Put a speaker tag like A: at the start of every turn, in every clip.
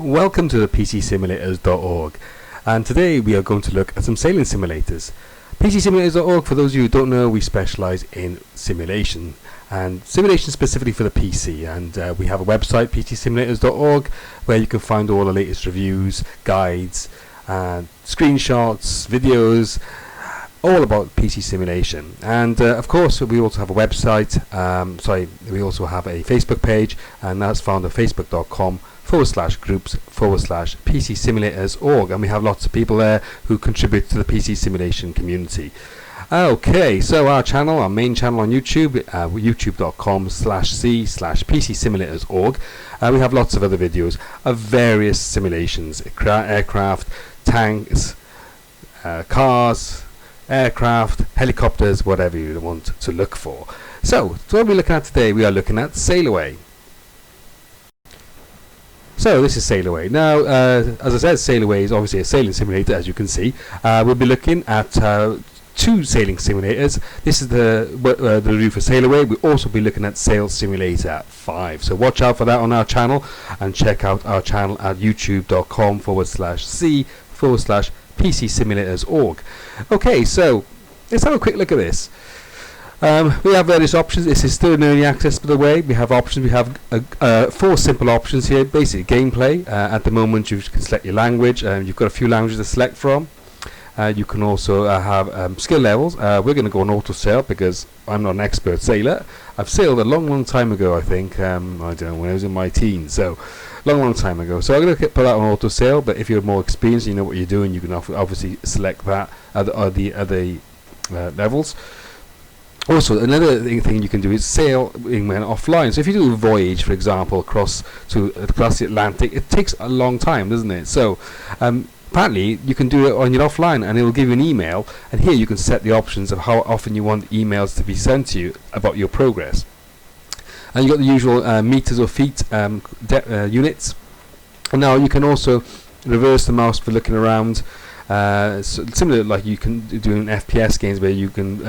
A: Welcome to the PCSimulators.org, and today we are going to look at some sailing simulators. PCSimulators.org, for those of you who don't know, we specialise in simulation, and simulation specifically for the PC, and we have a website, PCSimulators.org, where you can find all the latest reviews, guides, screenshots, videos, all about PC simulation. And of course we also have a website, we also have a Facebook page, and that's found at facebook.com/groups/PC Simulators.org, and we have lots of people there who contribute to the PC simulation community. Okay, so our main channel on YouTube, youtube.com/c/PC Simulators.org. We have lots of other videos of various simulations, aircraft, tanks, cars, aircraft, helicopters, whatever you want to look for. So what we're looking at today, we are looking at Sailaway. So this is Sailaway. Now, as I said, Sailaway is obviously a sailing simulator, as you can see. We'll be looking at two sailing simulators. This is the review for Sailaway. We'll also be looking at Sail Simulator 5. So watch out for that on our channel, and check out our channel at youtube.com/c/PC Simulators.org. Okay, so let's have a quick look at this. We have various options. This is still in early access, by the way. We have options. We have 4 simple options here. Basic gameplay. At the moment, you can select your language. You've got a few languages to select from. You can also have skill levels. We're going to go on auto sail because I'm not an expert sailor. I've sailed a long time ago, I think. I don't know, when I was in my teens. So, long time ago. So I'm going to put that on auto sail. But if you're more experienced, you know what you're doing, you can obviously select that at the other levels. Also, another thing you can do is sail when offline. So if you do a voyage, for example, across the Atlantic, it takes a long time, doesn't it? So apparently you can do it on your offline, and it will give you an email. And here you can set the options of how often you want emails to be sent to you about your progress. And you've got the usual meters or feet units. And now you can also reverse the mouse for looking around. So similar like you can do in FPS games, where you can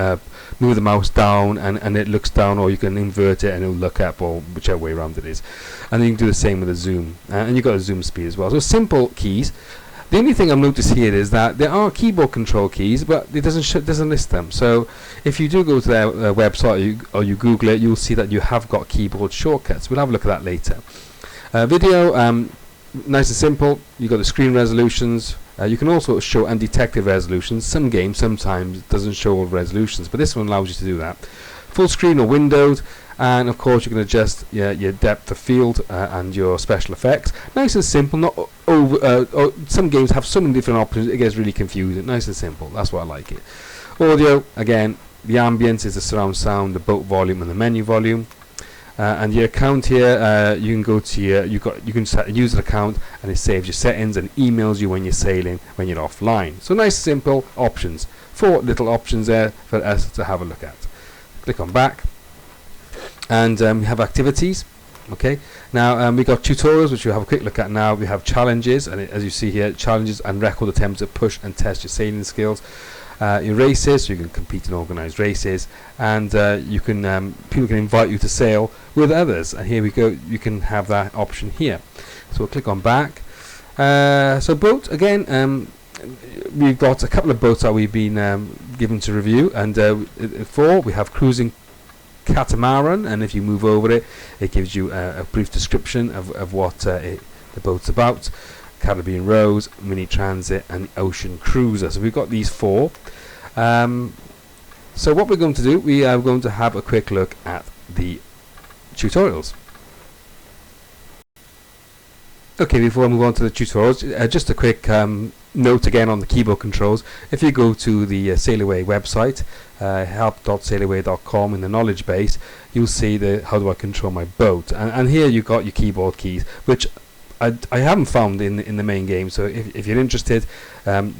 A: move the mouse down and it looks down, or you can invert it and it'll look up, or whichever way around it is. And then you can do the same with the zoom, and you've got a zoom speed as well. So simple keys. The only thing I've noticed here is that there are keyboard control keys, but it doesn't list them. So if you do go to their website or you Google it, you'll see that you have got keyboard shortcuts. We'll have a look at that later. Video, nice and simple. You've got the screen resolutions. You can also show undetected resolutions. Some games sometimes doesn't show all resolutions, but this one allows you to do that. Full screen or windowed, and of course you can adjust your depth of field and your special effects. Nice and simple. Not over. Some games have so many different options, it gets really confusing. Nice and simple. That's why I like it. Audio, again, the ambience is the surround sound, the boat volume, and the menu volume. And your account here, you can go to you can set a user account, and it saves your settings and emails you when you're sailing, when you're offline. So nice simple options. 4 little options there for us to have a look at. Click on back, and we have activities. Okay, now we got tutorials, which we'll have a quick look at now. We have challenges, and as you see here, challenges and record attempts to push and test your sailing skills. Your races, so you can compete in organised races, and you can people can invite you to sail with others, and here we go, you can have that option here. So we'll click on back. So boat again, we've got a couple of boats that we've been given to review, and 4 we have cruising catamaran, and if you move over it, it gives you a brief description of what the boat's about. Caribbean Rose, Mini Transit, and Ocean Cruiser. So we've got these 4. So what we're going to do, we are going to have a quick look at the tutorials. Okay, before I move on to the tutorials, just a quick note again on the keyboard controls. If you go to the Sailaway website, help.sailaway.com, in the knowledge base, you'll see how do I control my boat, and here you've got your keyboard keys, which I haven't found in the main game. So if you're interested,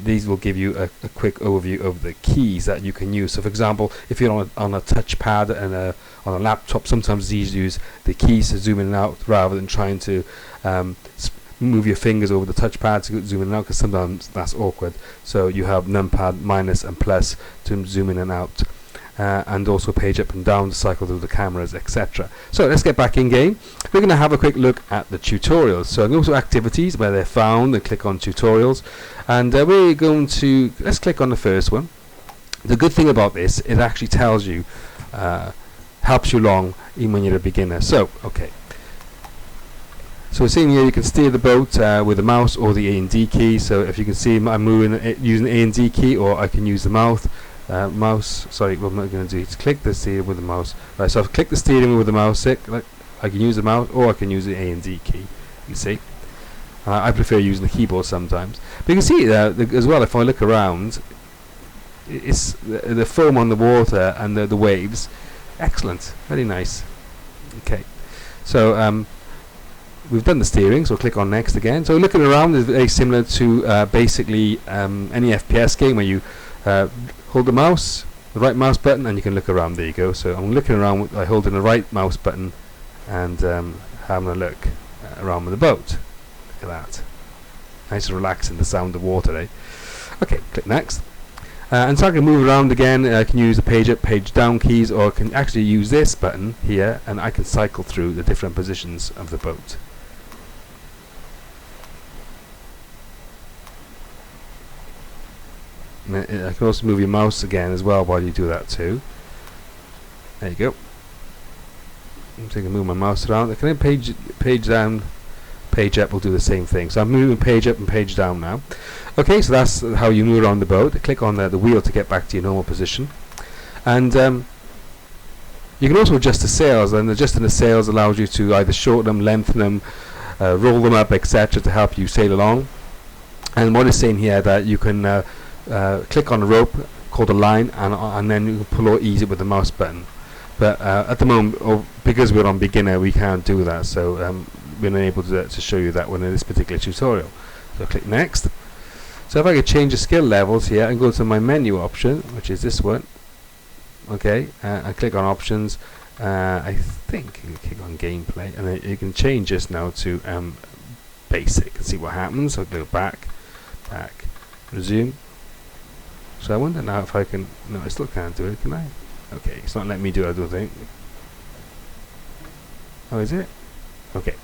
A: these will give you a quick overview of the keys that you can use. So for example, if you're on a touchpad and on a laptop, sometimes these use the keys to zoom in and out rather than trying to move your fingers over the touchpad to zoom in and out, because sometimes that's awkward. So you have numpad minus and plus to zoom in and out. and also page up and down to cycle through the cameras, etc. So let's get back in game. We're going to have a quick look at the tutorials. So I'm going to activities where they're found and click on tutorials, and we're going to, let's click on the first one. The good thing about this, it actually tells you, helps you along even when you're a beginner. So okay, so we're seeing here you can steer the boat with the mouse or the A and D key. So if you can see, I'm moving using the A and D key, or I can use the mouse. Sorry, what am I going to do? Is click the steering with the mouse. Right, so I've clicked the steering wheel with the mouse. I can use the mouse, or I can use the A and D key. You see, I prefer using the keyboard sometimes. But you can see as well. If I look around, it's the foam on the water and the waves. Excellent, very nice. Okay, so we've done the steering, so click on next again. So looking around is very similar to basically any FPS game where you hold the mouse, the right mouse button, and you can look around. There you go. So I'm looking around by holding the right mouse button and having a look around with the boat. Look at that. Nice and relaxing, the sound of water, eh? Okay, click next. And so I can move around again. I can use the page up, page down keys, or I can actually use this button here, and I can cycle through the different positions of the boat. I can also move your mouse again as well while you do that too. There you go. So I can move my mouse around. I can page down, page up will do the same thing. So I'm moving page up and page down now. Okay, so that's how you move around the boat. Click on the wheel to get back to your normal position. And you can also adjust the sails, and adjusting the sails allows you to either shorten them, lengthen them, roll them up, etc. to help you sail along. And what it's saying here that you can click on a rope called a line, and then you can pull or ease it with the mouse button. But at the moment, because we're on beginner, we can't do that, so we're not able to show you that one in this particular tutorial. So click next. So if I could change the skill levels here and go to my menu option, which is this one, okay, I click on options. I think you click on gameplay, and then you can change this now to basic and see what happens. So go back, resume. So I wonder now if I can. No, I still can't do it, can I? Okay, it's not letting me do it, I don't think. Oh, is it? Okay,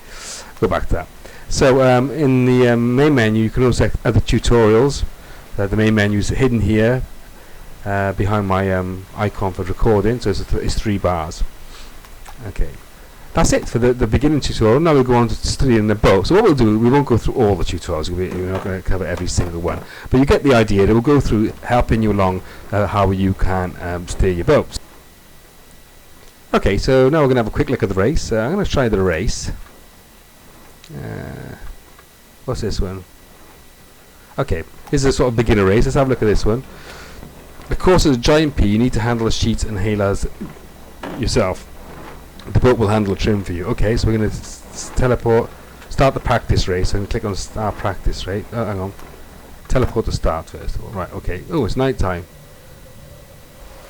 A: go back to that. So in the main menu, you can also select other tutorials. The main menu is hidden here behind my icon for recording. So it's 3 bars. Okay, that's it for the beginning tutorial. Now we'll go on to studying the boat. So what we'll do, we won't go through all the tutorials. We're not going to cover every single one, but you get the idea. That we'll go through helping you along how you can steer your boats. Okay, so now we're going to have a quick look at the race. I'm going to try the race. What's this one? Okay, this is a sort of beginner race. Let's have a look at this one. The course is a giant P. You need to handle the sheets and haylers yourself. The boat will handle the trim for you. Okay, so we're going to teleport, start the practice race. I'm going to click on start practice race. Oh, hang on. Teleport to start first of all. Right, okay. Oh, it's night time.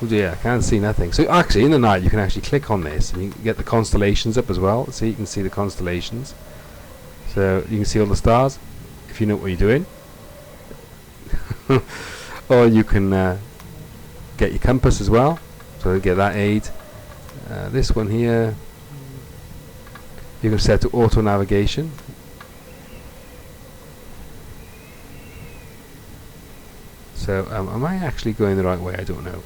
A: Oh dear, I can't see nothing. So actually, in the night, you can actually click on this and you can get the constellations up as well. See, you can see the constellations. So you can see all the stars if you know what you're doing. Or you can get your compass as well. So get that aid. This one here, you can set to auto navigation. So am I actually going the right way? I don't know.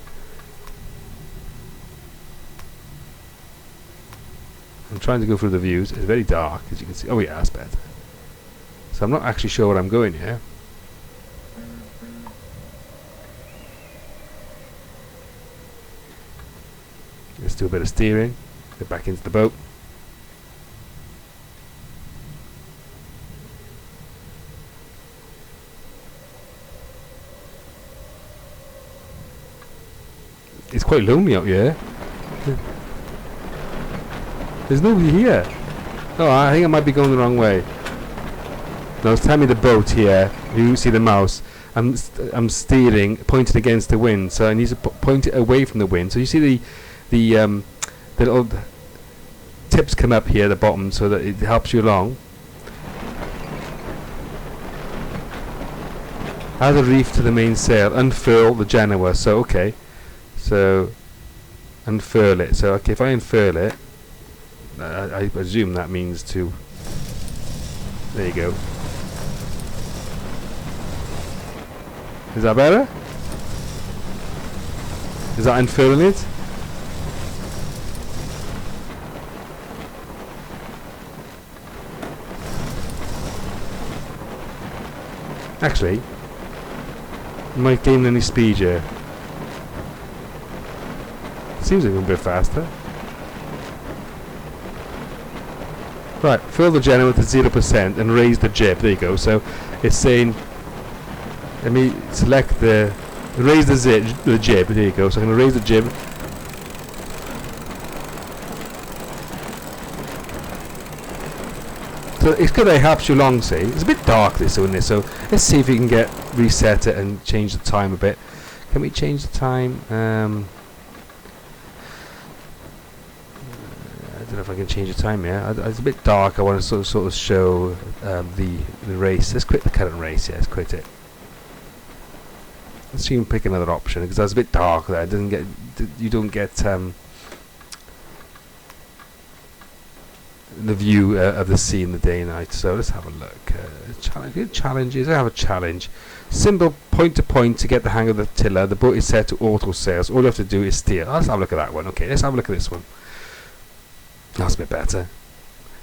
A: I'm trying to go through the views. It's very dark, as you can see. Oh yeah, that's better. So I'm not actually sure where I'm going here. Let's do a bit of steering. Get back into the boat. It's quite lonely out here. There's nobody here. Oh, I think I might be going the wrong way. No, it's telling me the boat here. You see the mouse. I'm steering, pointing against the wind, so I need to point it away from the wind. So you see the little tips come up here at the bottom, so that it helps you along. Add a reef to the mainsail. Unfurl the Genoa. So okay. So unfurl it. So okay, if I unfurl it, I presume that means to. There you go. Is that better? Is that unfurling it? Actually, am I gaining any speed here? Seems like a bit faster. Right, fill the generator to 0% and raise the jib. There you go. So it's saying, let me select raise the jib. There you go. So I'm going to raise the jib. So it's good that it helps you along, see. It's a bit dark this, isn't it? So let's see if we can reset it and change the time a bit. Can we change the time? I don't know if I can change the time here. It's a bit dark. I want to sort of show the race. Let's quit the current race. Yeah, let's quit it. Let's see if we can pick another option because that's a bit dark there. It doesn't get you don't get the view of the sea in the day and night. So let's have a look. Challenges. I have a challenge. Simple point to point to get the hang of the tiller. The boat is set to auto sails. All you have to do is steer. Let's have a look at that one. Okay, let's have a look at this one. That's a bit better.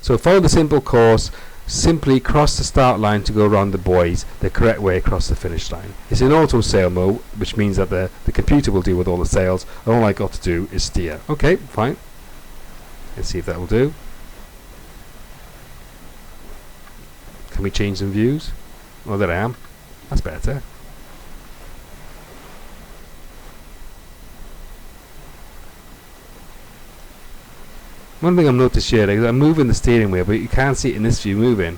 A: So follow the simple course. Simply cross the start line to go around the buoys the correct way across the finish line. It's in auto sail mode, which means that the computer will deal with all the sails. All I got to do is steer. Okay, fine. Let's see if that will do. Can we change some views? Oh, there I am. That's better. One thing I've noticed here is I'm moving the steering wheel, but you can't see it in this view moving.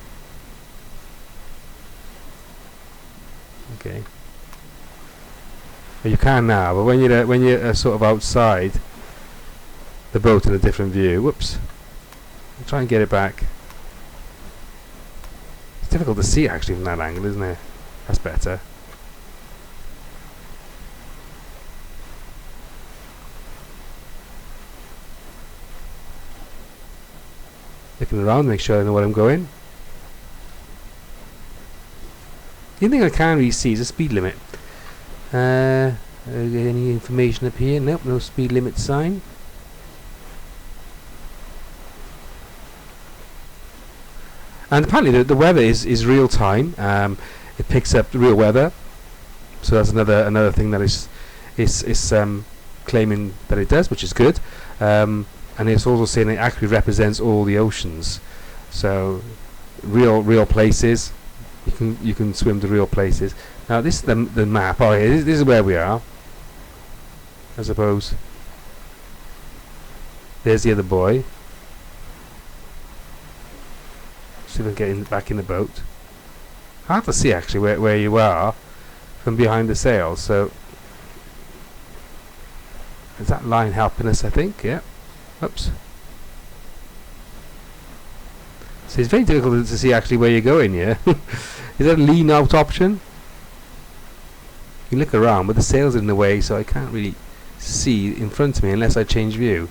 A: Okay. Well, you can now, but when you're sort of outside the boat in a different view, whoops. I'll try and get it back. It's difficult to see actually from that angle, isn't it? That's better. Looking around, make sure I know where I'm going. The only thing I can't really see is the speed limit. Any information up here? Nope, no speed limit sign. And apparently the weather is real time. It picks up real weather. So that's another thing that is claiming that it does, which is good. And it's also saying it accurately represents all the oceans. So real places. You can swim to real places. Now this is the map. Oh, yeah, this is where we are. I suppose. There's the other boy. See if I can get back in the boat. Hard to see actually where you are from behind the sails. So is that line helping us? I think. Yeah. Oops. So it's very difficult to see actually where you're going here. Is that a lean out option? You look around, but the sails are in the way, so I can't really see in front of me unless I change view.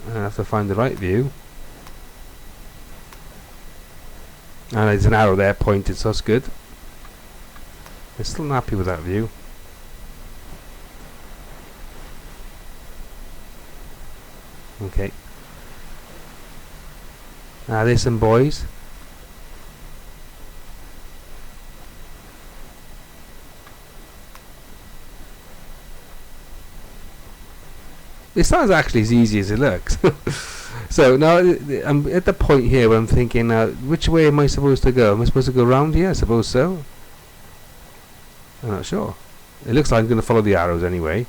A: I have to find the right view. And there's an arrow there pointed, so that's good. I'm still not happy with that view. Okay. Now there's some boys. It's not actually as easy as it looks. So now I'm at the point here where I'm thinking, which way am I supposed to go? Am I supposed to go round here? I suppose so. I'm not sure. It looks like I'm going to follow the arrows anyway.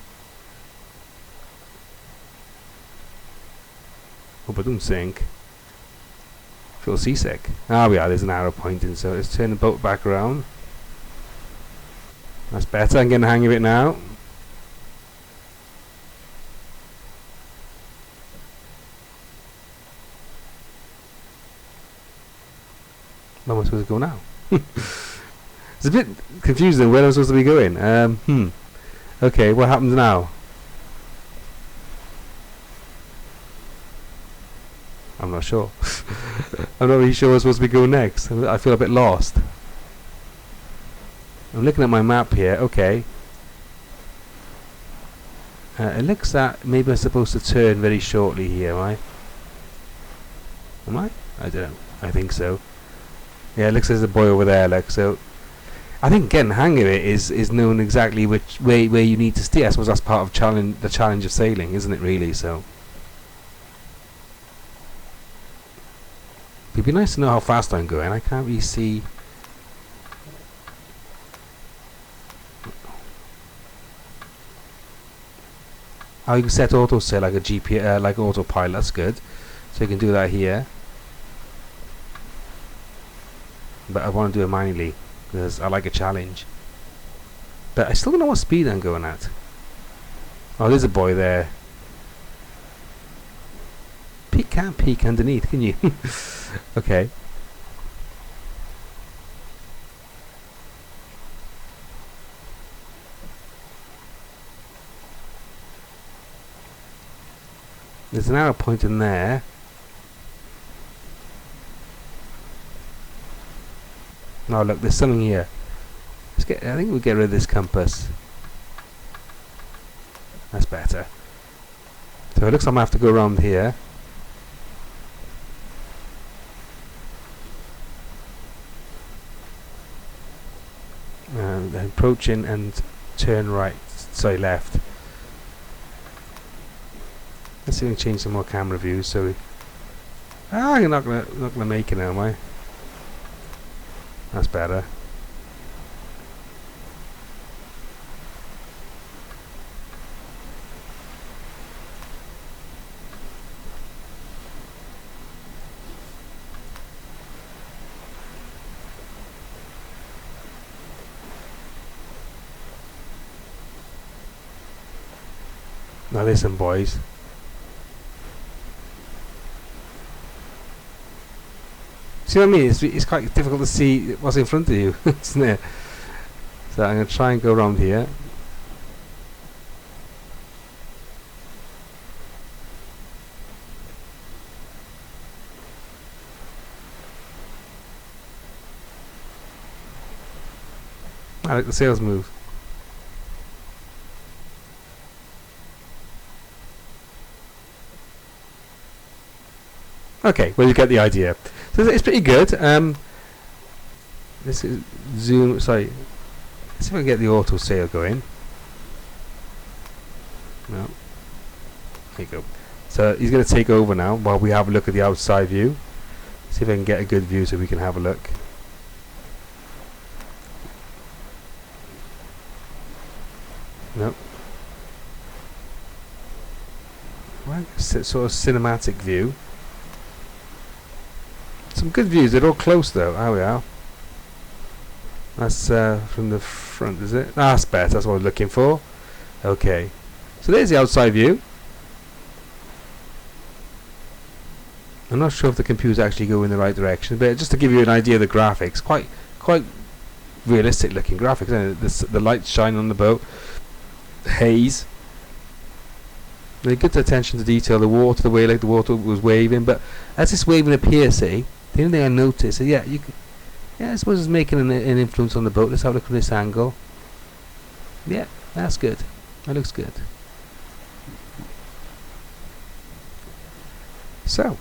A: Hope I don't sink. Feel seasick. Ah, we are. There's an arrow pointing, so let's turn the boat back around. That's better. I'm getting the hang of it now. Where am I supposed to go now? It's a bit confusing where I'm supposed to be going. Okay, what happens now? I'm not sure. I'm not really sure where I'm supposed to be going next. I feel a bit lost. I'm looking at my map here. Okay. It looks that maybe I'm supposed to turn very shortly here, am I? Am I? I don't know. I think so. Yeah, it looks like there's a boy over there, look. So I think getting the hang of it is knowing exactly which way where you need to steer. I suppose that's part of the challenge of sailing, isn't it, really? So it'd be nice to know how fast I'm going. I can't really see. Oh, you can set auto sail like a GPS, like autopilot. That's good. So you can do that here. But I want to do it manually because I like a challenge. But I still don't know what speed I'm going at. Oh, there's a boy there. Can't peek underneath, can you? Okay. There's an arrow pointing there. Oh look, there's something here. I think we'll get rid of this compass. That's better. So it looks like I'm going to have to go around here. And approaching and turn right, sorry, left. Let's see if we can change some more camera views. So you're not gonna make it now, am I? That's better. Now listen, boys. See what I mean? It's quite difficult to see what's in front of you, isn't it? So I'm going to try and go around here. I like the sails move. Okay, well you get the idea. So it's pretty good. This is zoom. Sorry, let's see if I can get the auto sail going. No, there you go. So he's going to take over now while we have a look at the outside view. See if I can get a good view so we can have a look. No. Well, sort of cinematic view. Some good views. They're all close though. There we are. That's from the front, is it? That's better. That's what I was looking for. Okay. So there's the outside view. I'm not sure if the computer's actually going in the right direction, but just to give you an idea of the graphics, quite realistic looking graphics. Isn't it? The lights shine on the boat. Haze. They get attention to detail. The water, the way like the water was waving, but as this waving appears, see. The only thing I noticed is, yeah, I suppose it's making an influence on the boat. Let's have a look from this angle. Yeah, that's good. That looks good. So,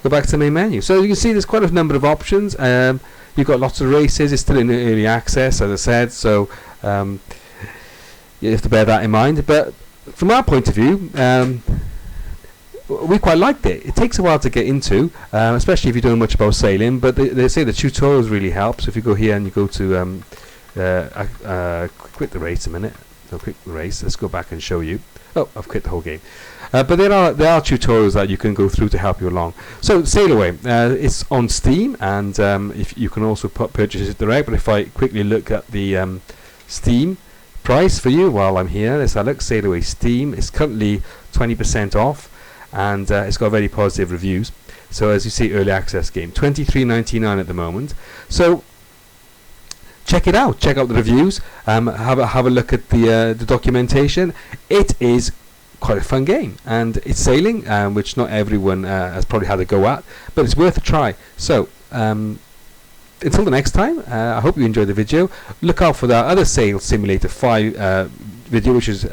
A: go back to the main menu. So you can see there's quite a number of options. You've got lots of races. It's still in early access, as I said, so you have to bear that in mind. But from our point of view, we quite liked it. It takes a while to get into, especially if you don't know much about sailing, but they say the tutorials really help. So if you go here and you go to quit the race a minute. No, quit the race. Let's go back and show you. Oh, I've quit the whole game. But there are tutorials that you can go through to help you along. So Sailaway, it's on Steam, and if you can also purchase it direct. But if I quickly look at the Steam price for you while I'm here, let's have a look. Sailaway Steam is currently 20% off. And it's got very positive reviews. So as you see, early access game, $23.99 at the moment. So check it out. Check out the reviews. Have a look at the documentation. It is quite a fun game, and it's sailing, which not everyone has probably had a go at, but it's worth a try. So until the next time, I hope you enjoyed the video. Look out for the other Sail Simulator 5 video, which is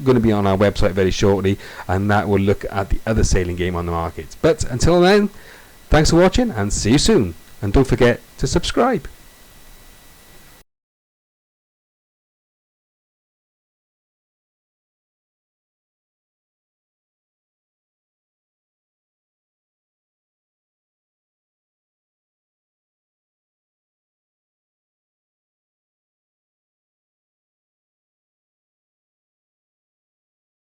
A: going to be on our website very shortly, and that will look at the other sailing game on the market. But until then, thanks for watching and see you soon, and don't forget to subscribe.